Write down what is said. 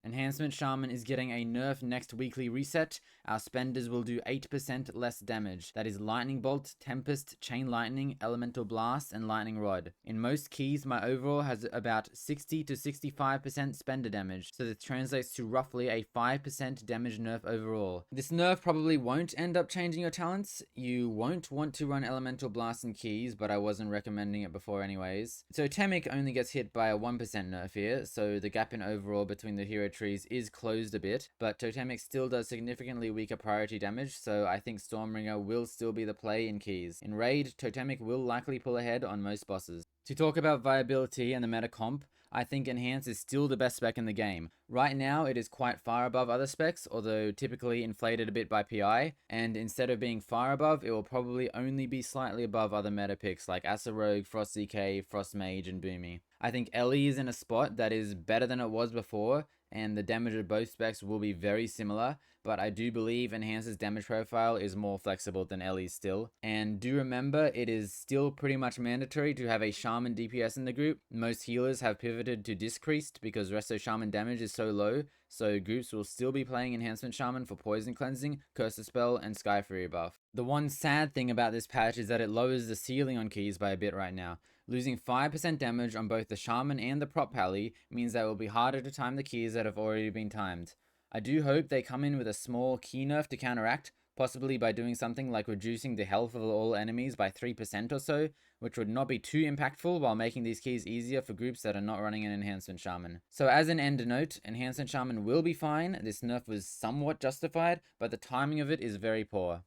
Enhancement Shaman is getting a nerf next weekly reset. Our spenders will do 8% less damage. That is Lightning Bolt, Tempest, Chain Lightning, Elemental Blast, and Lightning Rod. In most keys, my overall has about 60 to 65% spender damage, so this translates to roughly a 5% damage nerf overall. This nerf probably won't end up changing your talents. You won't want to run Elemental Blast in keys, but I wasn't recommending it before anyways. Totemic only gets hit by a 1% nerf here, so the gap in overall between the hero trees is closed a bit, but Totemic still does significantly weaker priority damage, so I think Stormbringer will still be the play in keys. In raid, Totemic will likely pull ahead on most bosses. To talk about viability and the meta comp, I think Enhance is still the best spec in the game. Right now, it is quite far above other specs, although typically inflated a bit by PI, and instead of being far above, it will probably only be slightly above other meta picks like Asa Rogue, Frost ZK, Frost Mage, and Boomy. I think Ellie is in a spot that is better than it was before, and the damage of both specs will be very similar, but I do believe Enhance's damage profile is more flexible than Ellie's still. And do remember, it is still pretty much mandatory to have a Shaman DPS in the group. Most healers have pivoted to Discreased because Resto Shaman damage is so low, so groups will still be playing Enhancement Shaman for Poison Cleansing, Curse Spell, and Sky Fury buff. The one sad thing about this patch is that it lowers the ceiling on keys by a bit right now. Losing 5% damage on both the Shaman and the Prop Pally means that it will be harder to time the keys that have already been timed. I do hope they come in with a small key nerf to counteract, possibly by doing something like reducing the health of all enemies by 3% or so, which would not be too impactful while making these keys easier for groups that are not running an Enhancement Shaman. So as an end note, Enhancement Shaman will be fine. This nerf was somewhat justified, but the timing of it is very poor.